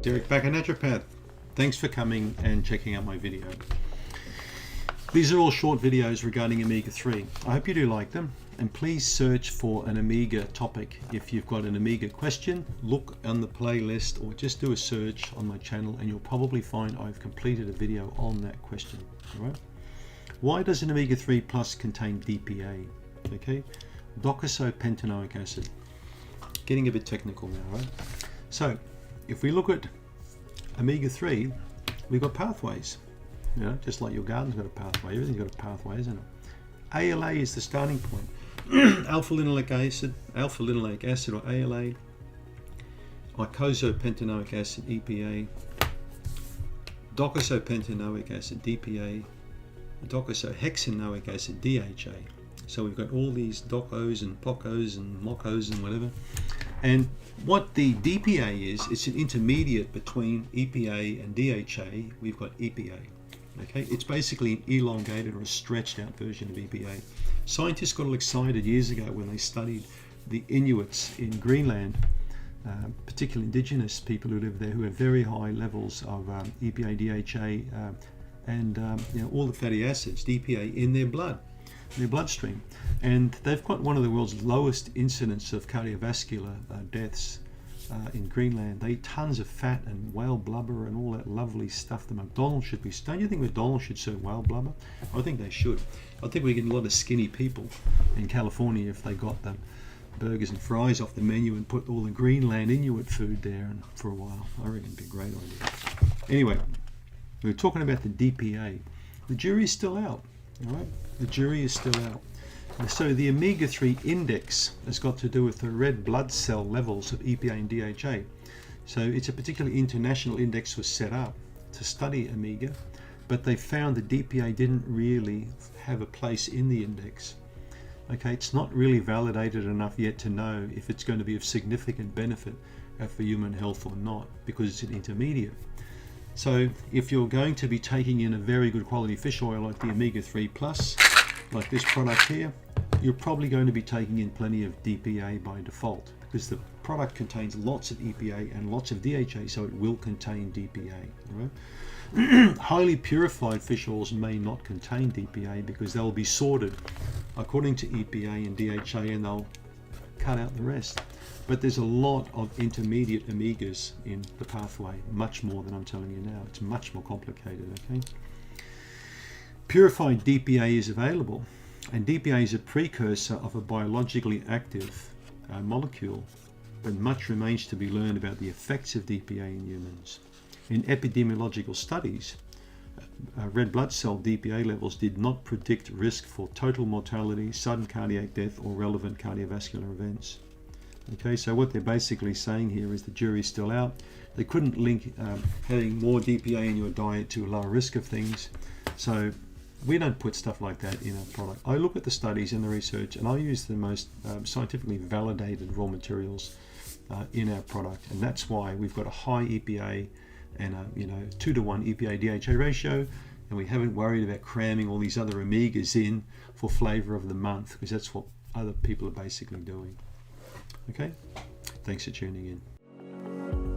Derek Bakker, naturopath. Thanks for coming and checking out my video. These are all short videos regarding omega-3. I hope you do like them, and please search for an omega topic. If you've got an omega question, look on the playlist or just do a search on my channel and you'll probably find I've completed a video on that question. All right? Why does an omega-3 plus contain DPA? Okay, docosahexaenoic acid. Getting a bit technical now, right? So if we look at omega-3, we've got pathways. You know, just like your garden's got a pathway, everything's got a pathway, isn't it? ALA is the starting point. Alpha-linoleic acid or ALA, eicosapentaenoic acid EPA, docosapentaenoic acid DPA, docosahexaenoic acid DHA. So we've got all these docos and pocos and mocos and whatever. And what the DPA is, it's an intermediate between EPA and DHA. We've got EPA. Okay, it's basically an elongated or a stretched out version of EPA. Scientists got all excited years ago when they studied the Inuits in Greenland, particularly indigenous people who live there, who have very high levels of EPA, DHA, and you know, all the fatty acids, DPA, in their blood, in their bloodstream. And they've got one of the world's lowest incidence of cardiovascular deaths in Greenland. They eat tons of fat and whale blubber and all that lovely stuff that McDonald's should be. Don't you think McDonald's should serve whale blubber? I think they should. I think we get a lot of skinny people in California if they got the burgers and fries off the menu and put all the Greenland Inuit food there and for a while. I reckon it'd be a great idea. Anyway, we're talking about the DPA. The jury is still out. All right, the jury is still out. So the omega-3 index has got to do with the red blood cell levels of EPA and DHA. So it's a particularly international index was set up to study omega, but they found the DPA didn't really have a place in the index. Okay, it's not really validated enough yet to know if it's going to be of significant benefit for human health or not, because it's an intermediate. So if you're going to be taking in a very good quality fish oil like the omega-3 plus, like this product here, you're probably going to be taking in plenty of DPA by default because the product contains lots of EPA and lots of DHA, so it will contain DPA. Right? Highly purified fish oils may not contain DPA because they'll be sorted according to EPA and DHA and they'll cut out the rest. But there's a lot of intermediate omegas in the pathway, much more than I'm telling you now. It's much more complicated, okay? Purified DPA is available, and DPA is a precursor of a biologically active molecule, but much remains to be learned about the effects of DPA in humans. In epidemiological studies, red blood cell DPA levels did not predict risk for total mortality, sudden cardiac death, or relevant cardiovascular events. Okay, so what they're basically saying here is the jury's still out. They couldn't link having more DPA in your diet to a lower risk of things. So we don't put stuff like that in a product. I look at the studies and the research and I use the most scientifically validated raw materials in our product. And that's why we've got a high EPA and a 2-to-1 EPA DHA ratio. And we haven't worried about cramming all these other omegas in for flavor of the month, because that's what other people are basically doing. Okay, thanks for tuning in.